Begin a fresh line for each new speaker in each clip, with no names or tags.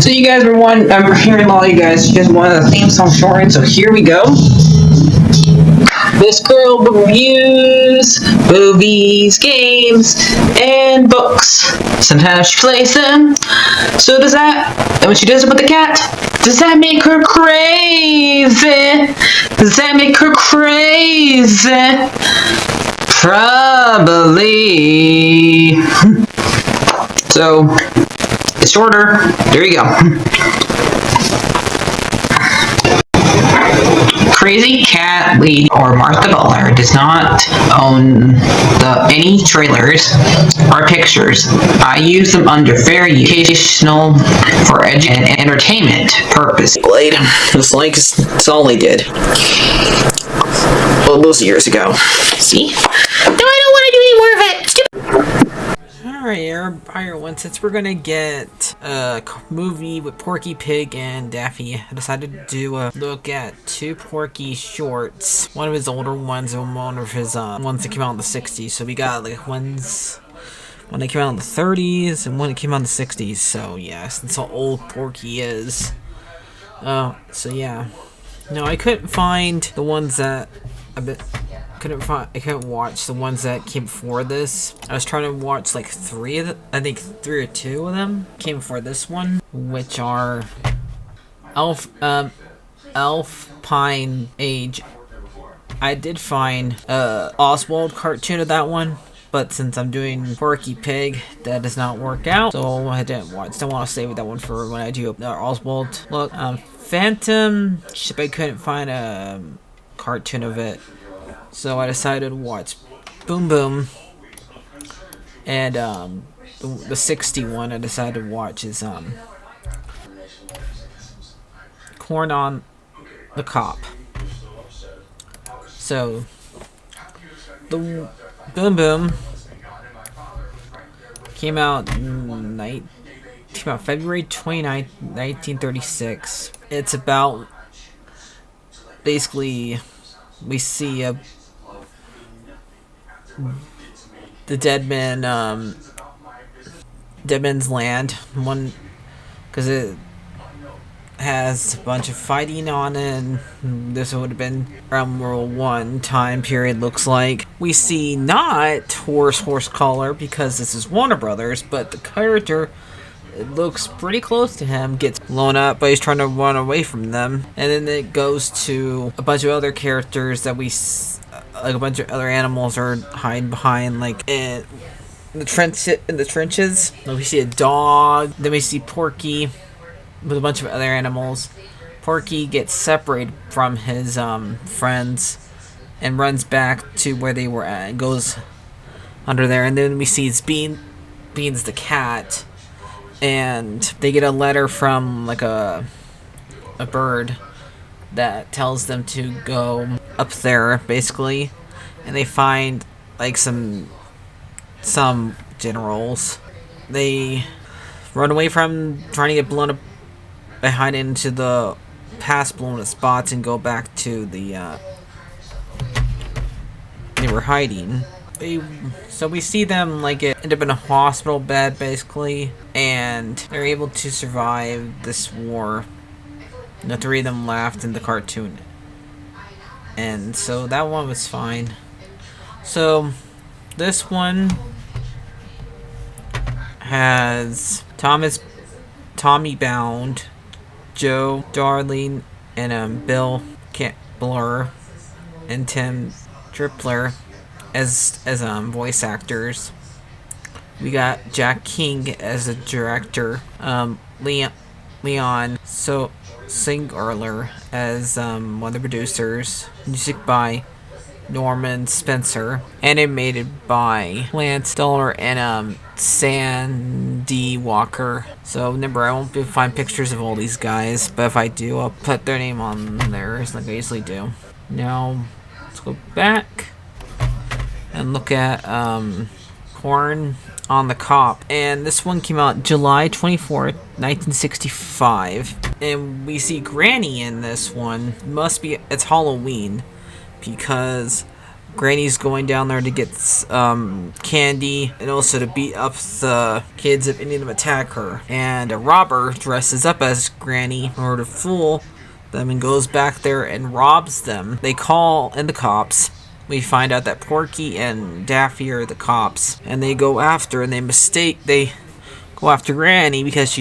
So you guys were I'm hearing a lot of you guys wanted a theme song short, so here we go. This girl reviews movies, games, and books. Sometimes she plays them. So does that, and when she does it with the cat, does that make her crazy? Does that make her crazy? Probably. So, it's shorter. There you go. CrazyCatLady or Martha Butler does not own any trailers or pictures. I use them under fair educational for and entertainment purpose. It's like it's all they did. Well, those years ago. See? No, I don't want to do any more of it.
Alright, everyone, since we're gonna get a movie with Porky, Pig, and Daffy, I decided to do a look at two Porky shorts. One of his older ones and one of his ones that came out in the 60s. So we got like one that came out in the 30s and one that came out in the 60s. So yeah, that's how old Porky is. So yeah. No, I couldn't find the ones that I couldn't watch the ones that came before this. I was trying to watch like three of them. I think 3 or 2 of them came before this one, which are Elf Pine Age. I did find Oswald cartoon of that one, but since I'm doing Porky Pig, that does not work out, so I didn't watch. Still want to save that one for when I do Oswald. Look, Phantom Ship. I couldn't find a cartoon of it. So I decided to watch Boom Boom, and the 61 I decided to watch is Corn on the Cob. So the Boom Boom came out February 29th, 1936. It's about basically we see the Dead Man's Land, one, because it has a bunch of fighting on it, and this would have been around World War I time period. Looks like we see not horse color because this is Warner Brothers, but the character, it looks pretty close to him, gets blown up, but he's trying to run away from them. And then it goes to a bunch of other characters that we like a bunch of other animals are hiding behind, like in the trenches. Like we see a dog, then we see Porky with a bunch of other animals. Porky gets separated from his friends and runs back to where they were at and goes under there. And then we see Beans the cat, and they get a letter from like a bird that tells them to go up there, basically, and they find like some generals. They run away from trying to get blown up by hiding into the past blown up spots and go back to the they were hiding. So we see them like end up in a hospital bed, basically, and they're able to survive this war. The 3 of them laughed in the cartoon, and so that one was fine. So this one has Tommy Bound, Joe Darling, and Bill Campbell and Tim Tripler as voice actors. We got Jack King as a director, Leon Singerler as one of the producers. Music by Norman Spencer. Animated by Lance Dollar and Sandy Walker. So remember, I won't be able to find pictures of all these guys, but if I do, I'll put their name on there like I usually do. Now let's go back and look at Corn on the Cob, and this one came out July 24th, 1965, and we see Granny in this one. It's Halloween, because Granny's going down there to get candy and also to beat up the kids if any of them attack her. And a robber dresses up as Granny in order to fool them and goes back there and robs them. They call in the cops. We find out that Porky and Daffy are the cops, and they go after Granny because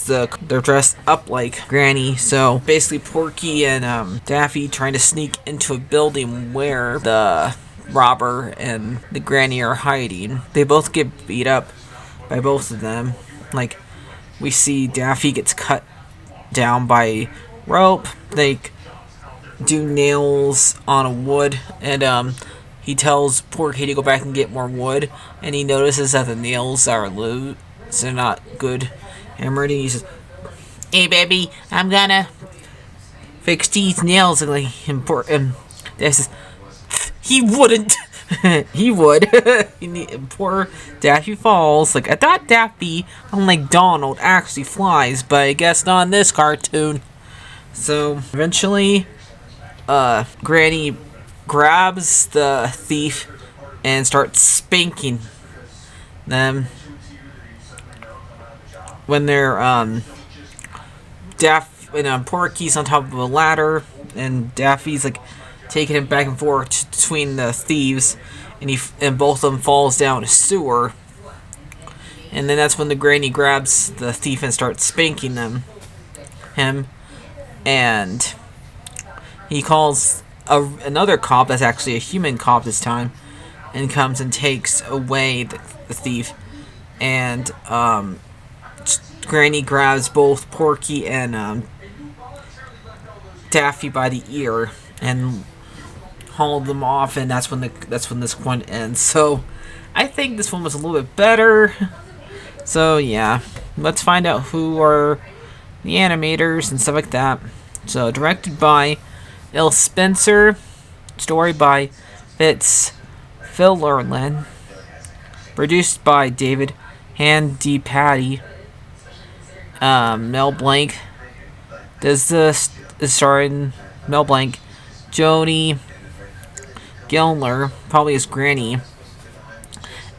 they're dressed up like Granny. So basically, Porky and Daffy trying to sneak into a building where the robber and the Granny are hiding. They both get beat up by both of them. Like, we see Daffy gets cut down by rope. They do nails on a wood, and he tells Porky to go back and get more wood, and he notices that the nails are loose. They're not good hammered. And he says, "Hey, baby, I'm gonna fix these nails." And Dad says, "He wouldn't." He would. Poor Daffy falls. Like, I thought Daffy, unlike Donald, actually flies, but I guess not in this cartoon. So eventually, Granny grabs the thief and starts spanking them. When they're Porky's on top of a ladder, and Daffy's like taking him back and forth between the thieves, and both of them falls down a sewer. And then that's when the Granny grabs the thief and starts spanking him, and he calls another cop that's actually a human cop this time, and comes and takes away the thief, and Granny grabs both Porky and Daffy by the ear and hauled them off, and that's when this one ends. So I think this one was a little bit better. So yeah, let's find out who are the animators and stuff like that. So directed by Il Spencer, story by Fitz Fillerlin, produced by David Handy-Patty. Mel Blanc does this, is starring Mel Blanc, Jodie Gilmer, probably as Granny.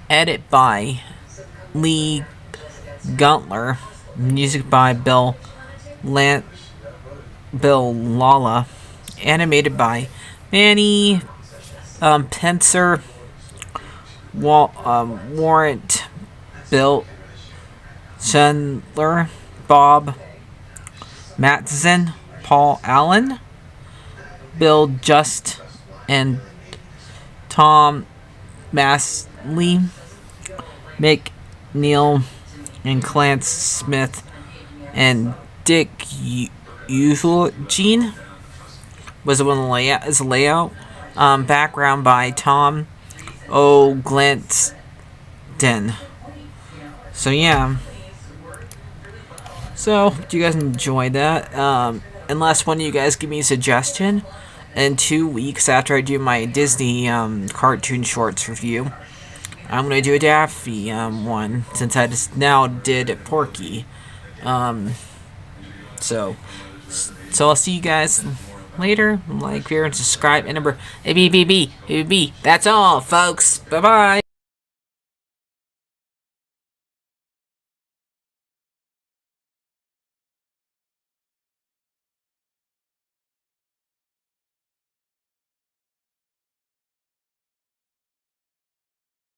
Edit by Lee Guntler. Music by Bill Lala. Animated by Manny Pencer, Warrant, Bill Chandler, Bob Mattson, Paul Allen, Bill Just, and Tom Masley, Mick Neal, and Clarence Smith, and Dick Eugene was the one the layout. Background by Tom O'Glanton. So yeah. So, do you guys enjoy that? Unless one of you guys give me a suggestion in 2 weeks after I do my Disney cartoon shorts review, I'm going to do a Daffy one, since I just now did Porky. So I'll see you guys later. Like, share, and subscribe, and number ABBB. That's all, folks. Bye-bye.